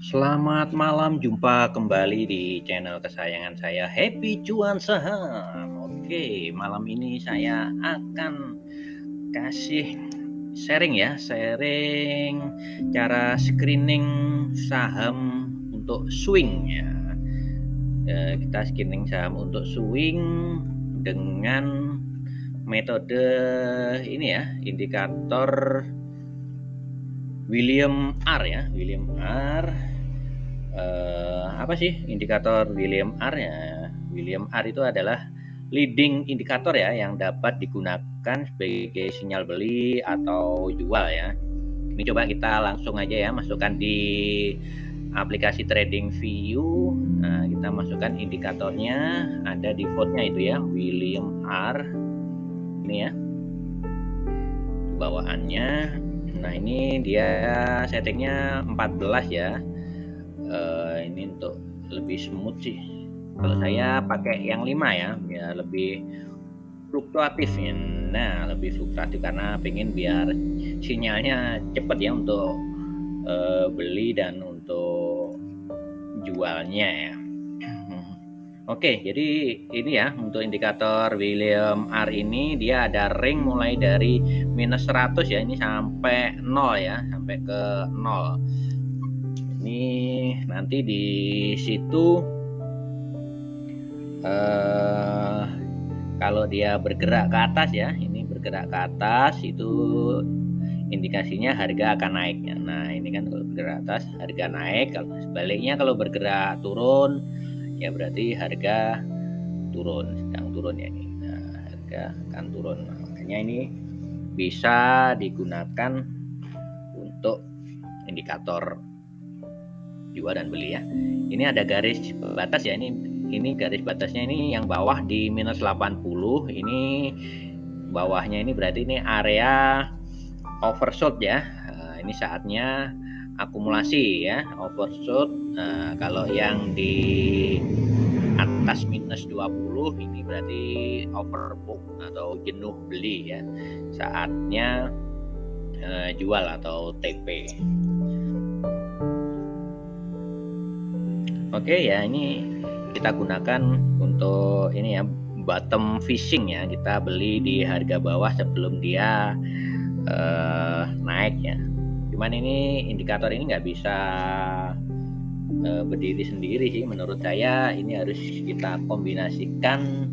Selamat malam, jumpa kembali di channel kesayangan saya Happy Cuan Saham. Oke, malam ini saya akan kasih sharing cara screening saham untuk swing ya. Kita screening saham untuk swing dengan metode ini ya, indikator William R ya, William R. Apa sih indikator William R ya? William R itu adalah leading indikator ya yang dapat digunakan sebagai sinyal beli atau jual ya. Ini coba kita langsung aja ya masukkan di aplikasi TradingView. Nah, kita masukkan indikatornya, ada defaultnya itu ya, William R. Ini ya bawaannya. Nah, ini dia settingnya 14 ya. Ini untuk lebih smooth sih. Kalau saya pakai yang 5 ya, biar lebih fluktuatif ya. Nah, lebih fluktuatif karena pengen biar sinyalnya cepet ya untuk beli dan untuk jualnya ya. Oke, jadi ini ya untuk indikator William R ini dia ada ring mulai dari minus 100 ya, ini sampai 0 ya, sampai ke 0. Ini nanti di situ kalau dia bergerak ke atas ya, ini bergerak ke atas itu indikasinya harga akan naik ya. Nah, ini kan kalau bergerak atas harga naik, kalau sebaliknya kalau bergerak turun ya berarti harga turun, sedang turun ya ini. Nah, harga akan turun. Nah, makanya ini bisa digunakan untuk indikator jual dan beli ya. Ini ada garis batas ya, ini garis batasnya ini yang bawah di minus 80, ini bawahnya ini berarti ini area oversold ya. Nah, ini saatnya akumulasi ya, oversold. Nah, kalau yang di atas minus 20 ini berarti overbook atau jenuh beli ya, saatnya jual atau TP. Oke ya, ini kita gunakan untuk ini ya, bottom fishing ya, kita beli di harga bawah sebelum dia naik ya. Cuman ini indikator ini nggak bisa berdiri sendiri sih, menurut saya ini harus kita kombinasikan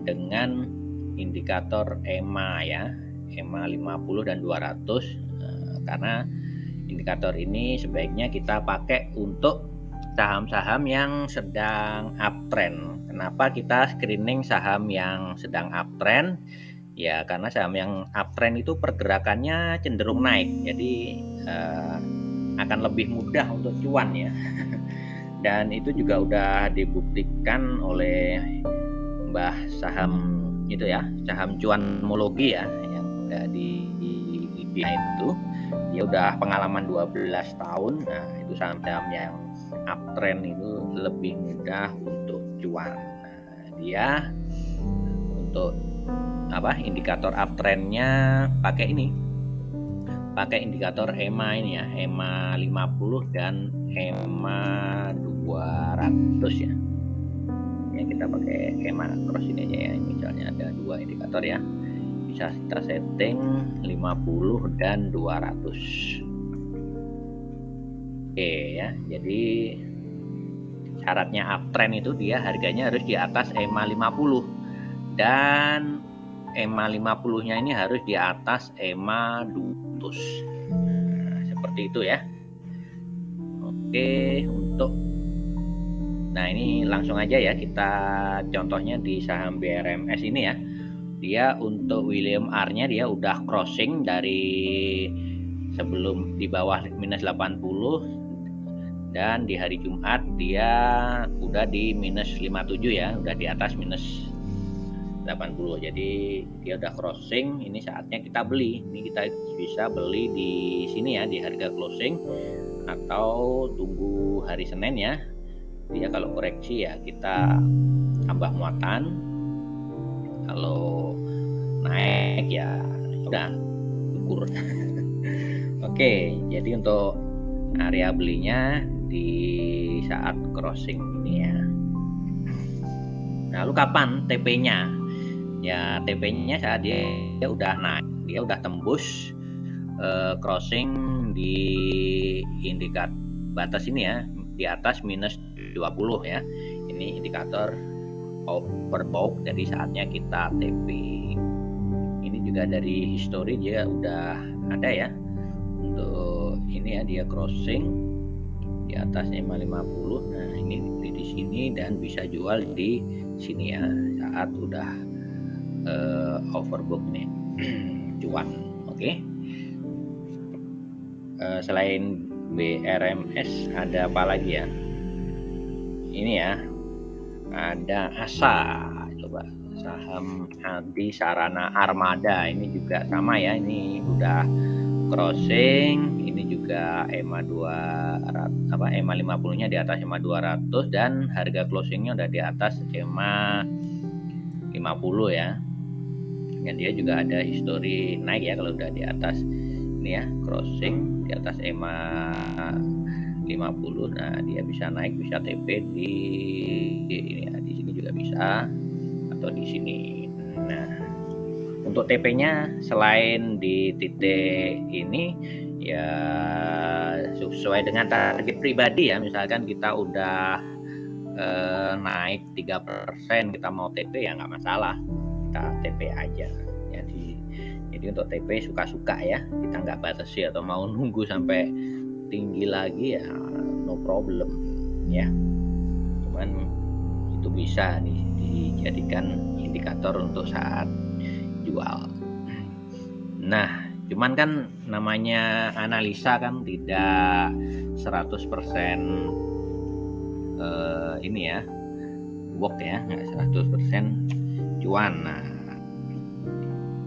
dengan indikator EMA ya, EMA 50 dan 200 karena indikator ini sebaiknya kita pakai untuk saham-saham yang sedang uptrend. Kenapa kita screening saham yang sedang uptrend? Ya karena saham yang uptrend itu pergerakannya cenderung naik, jadi akan lebih mudah untuk cuan ya. Dan itu juga udah dibuktikan oleh Mbah saham itu ya, saham cuanmologi ya, yang udah di IBA itu. Dia udah pengalaman 12 tahun. Nah, itu saham-saham yang uptrend itu lebih mudah untuk cuan. Nah, dia untuk indikator uptrendnya pakai ini, pakai indikator EMA ini ya, EMA 50 dan EMA 200 ya. Ya kita pakai EMA cross ini aja ya, misalnya ada dua indikator ya, bisa kita setting 50 dan 200. Oke ya, jadi syaratnya uptrend itu dia harganya harus di atas EMA 50 dan EMA 50 nya ini harus di atas EMA 200. Nah, seperti itu ya. Oke, nah ini langsung aja ya, kita contohnya di saham BRMS ini ya. Dia untuk William R nya dia udah crossing dari sebelum di bawah minus 80, dan di hari Jumat dia udah di minus 57 ya, udah di atas minus 80. Jadi dia udah crossing, ini saatnya kita beli. Ini kita bisa beli di sini ya, di harga closing, atau tunggu hari Senin ya. Dia kalau koreksi ya kita tambah muatan, kalau naik ya udah syukur. Oke, jadi untuk area belinya di saat crossing ini ya. Lalu kapan TP-nya? Ya TP-nya saat dia udah naik, dia udah tembus crossing di indikator batas ini ya, di atas minus 20 ya. Ini indikator overbought, jadi saatnya kita TP. Ini juga dari history dia udah ada ya. Untuk ini ya, dia crossing di atas EMA 50. Nah, ini di sini dan bisa jual di sini ya saat udah overbook nih cuan. Oke. Selain BRMS ada apa lagi ya? Ini ya, ada ASA, coba saham Adi Sarana Armada, ini juga sama ya, ini udah crossing, ini juga EMA 200 EMA 50-nya di atas EMA 200 dan harga closingnya udah di atas EMA 50 ya. Dan dia juga ada histori naik ya kalau udah di atas ini ya, crossing di atas EMA 50. Nah, dia bisa naik, bisa TP di ini ya, di sini juga bisa atau di sini. Nah, untuk TP-nya selain di titik ini ya sesuai dengan target pribadi ya. Misalkan kita udah naik 3%, kita mau TP ya nggak masalah, kita TP aja. Jadi untuk TP suka-suka ya, kita nggak batasi, atau mau nunggu sampai tinggi lagi ya no problem ya. Cuman itu bisa dijadikan indikator untuk saat jual. Nah, cuman kan namanya analisa kan tidak 100% ini ya work ya, nggak 100% cuan. Nah,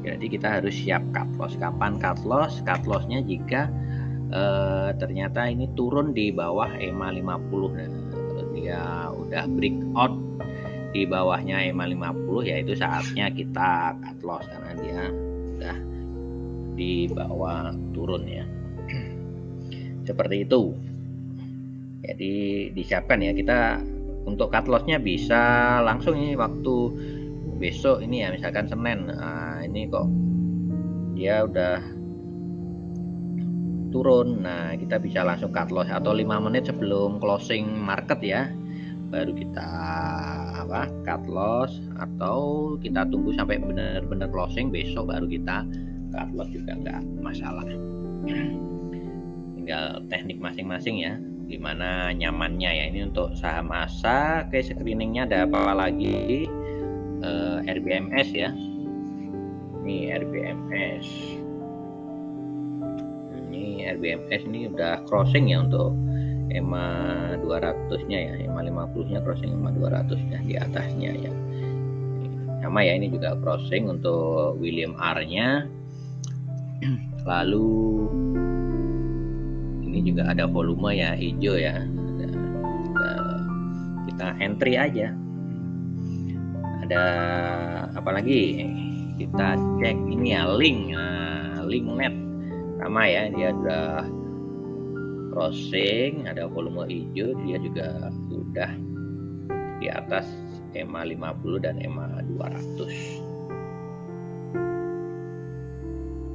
jadi kita harus siap cut loss. Kapan cut loss? Cut lossnya jika ternyata ini turun di bawah EMA 50. Nah, kalau dia udah breakout di bawahnya EMA 50 ya itu saatnya kita cut loss karena dia udah di bawah turun ya. Seperti itu. Jadi disiapkan ya, kita untuk cut lossnya bisa langsung ini waktu besok ini ya, misalkan Senin. Nah, ini kok dia udah turun, nah kita bisa langsung cut loss atau 5 menit sebelum closing market ya, baru kita cut loss, atau kita tunggu sampai benar-benar closing besok baru kita cut loss juga nggak masalah. Tinggal teknik masing-masing ya, gimana nyamannya ya. Ini untuk saham ASA. Oke, screeningnya ada apa lagi? RBMS ya, ini RBMS. Ini RBMS ini udah crossing ya untuk EMA 200 nya ya, EMA 50 nya crossing EMA 200 nya di atasnya ya. Sama ya, ini juga crossing untuk William R nya. Lalu ini juga ada volume ya, hijau ya. Kita entry aja. Ada apa lagi? Kita cek ini ya, link. Nah, link net sama ya, dia udah crossing, ada volume hijau, dia juga sudah di atas EMA 50 dan EMA 200.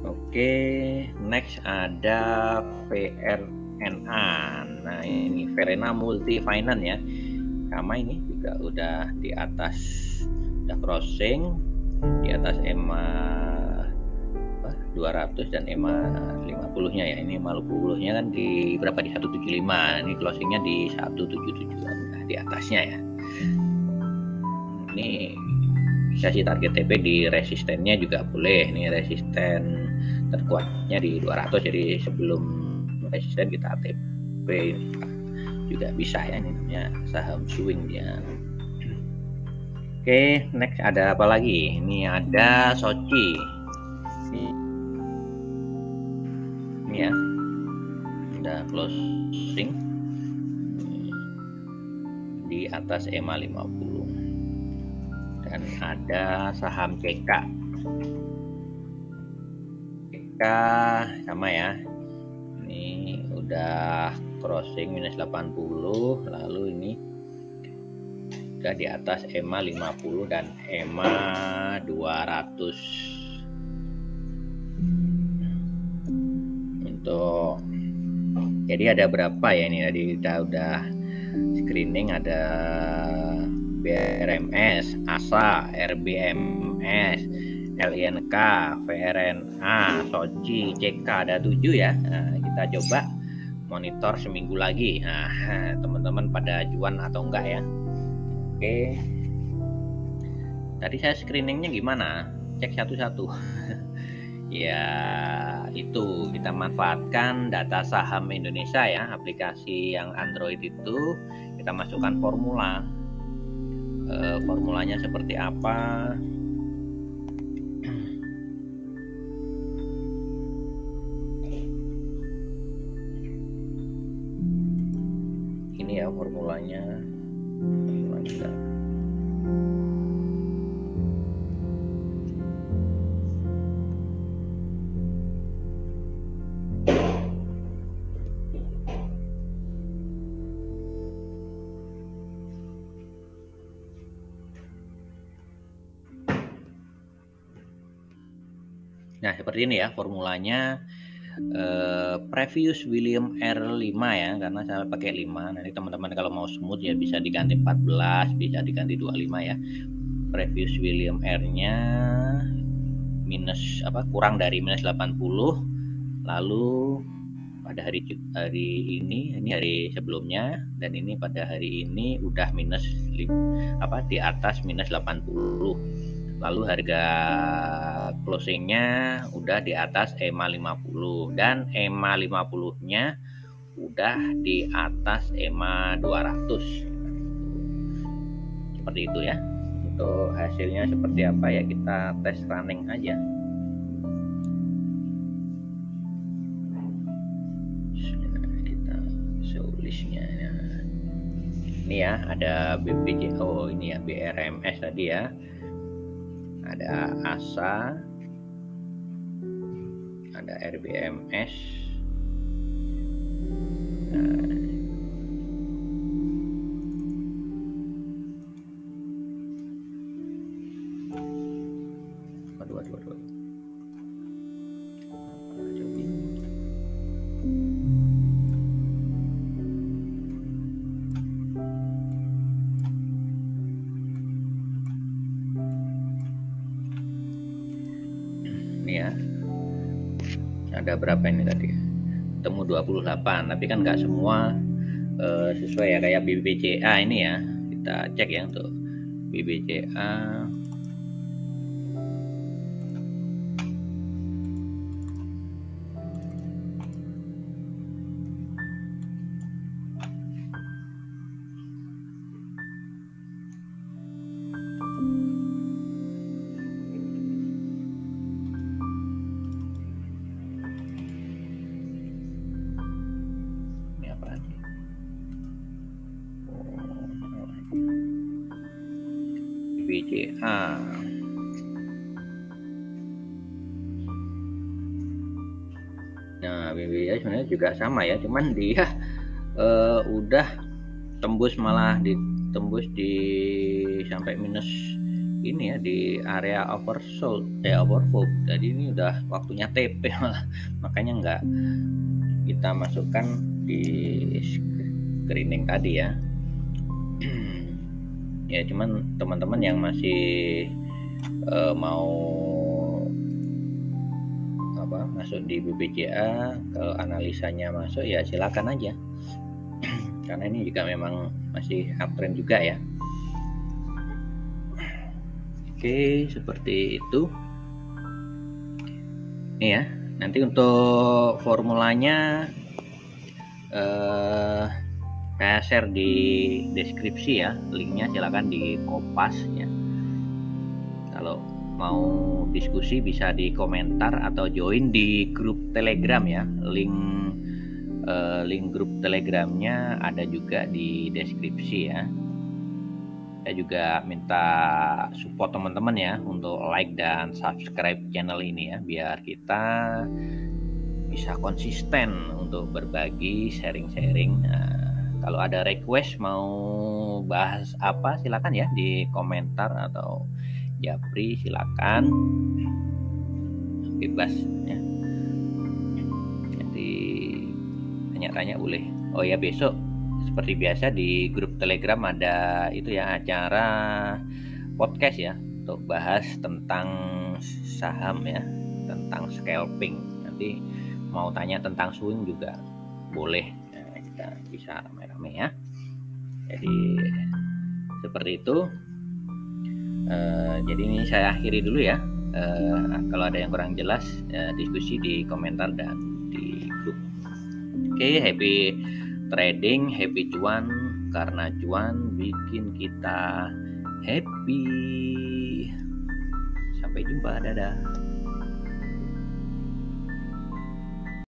Oke, next ada VRNA. Nah, ini Verena Multi Finance ya. Sama ini juga udah di atas, udah crossing di atas EMA 200 dan EMA 50 nya ya. Ini EMA 50 nya kan di berapa, di 175. Ini closingnya di 177, nah, di atasnya ya. Ini bisa sih target TP di resistennya juga boleh. Ini resisten terkuatnya di 200, jadi sebelum resisten kita TP juga bisa ya. Ini namanya saham swing dia. Oke, next ada apa lagi? Ini ada Soci. Ini ya, udah closing di atas EMA 50. Dan ada saham CK. CK sama ya. Ini udah crossing minus 80, lalu ini udah di atas EMA 50 dan EMA 200. Untuk jadi ada berapa ya ini tadi kita udah screening, ada BRMS, ASA, RBMS, LINK, VRNA, SOCI, CK, ada 7 ya. Nah, kita coba monitor seminggu lagi. Nah, teman-teman pada ajuan atau enggak ya? Oke. Tadi saya screeningnya gimana? Cek satu-satu. Ya, itu kita manfaatkan data saham Indonesia ya, aplikasi yang Android itu kita masukkan formula. Formulanya seperti apa? Ini ya formulanya. Nah, seperti ini ya formulanya. Previous William R5 ya, karena saya pakai 5. Nanti teman-teman kalau mau smooth ya bisa diganti 14, bisa diganti 25 ya. Previous William R-nya minus kurang dari minus 80, lalu pada hari ini hari sebelumnya, dan ini pada hari ini udah minus di atas minus 80. Lalu harga closingnya udah di atas EMA 50 dan EMA 50 nya udah di atas EMA 200. Seperti itu ya. Untuk hasilnya seperti apa ya, kita tes running aja. Kita show listnya. Ini ya, ada BPJ, ini ya BRMS tadi ya, ada ASA, ada RBMS. Waduh. Ini ya, ada berapa ini tadi? Ketemu 28, tapi kan nggak semua sesuai ya, kayak BBCA ini ya. Kita cek ya untuk BBCA. BCA. Nah, BBCA sebenarnya juga sama ya, cuman dia udah tembus, malah ditembus di sampai minus ini ya, di area oversold, overbought. Jadi ini udah waktunya TP malah, makanya nggak kita masukkan di screening tadi ya. Ya cuman teman-teman yang masih mau masuk di BBCA, kalau analisanya masuk ya silakan aja. Karena ini juga memang masih uptrend juga ya. Oke, seperti itu. Ini ya, nanti untuk formulanya saya share di deskripsi ya, linknya silakan di kopas ya. Kalau mau diskusi bisa di komentar atau join di grup Telegram ya. Link grup Telegramnya ada juga di deskripsi ya. Saya juga minta support teman-teman ya untuk like dan subscribe channel ini ya, biar kita bisa konsisten untuk berbagi, sharing-sharing. Kalau ada request mau bahas apa, silakan ya di komentar atau japri, silakan, bebas ya. Jadi tanya-tanya boleh. Oh ya, besok seperti biasa di grup Telegram ada itu ya, acara podcast ya, untuk bahas tentang saham ya, tentang scalping. Nanti mau tanya tentang swing juga boleh ya, kita bisa rame-rame ya. Jadi seperti itu. Jadi ini saya akhiri dulu ya. Kalau ada yang kurang jelas, diskusi di komentar dan di grup. Oke, happy trading, happy cuan, karena cuan bikin kita happy. Sampai jumpa, dadah.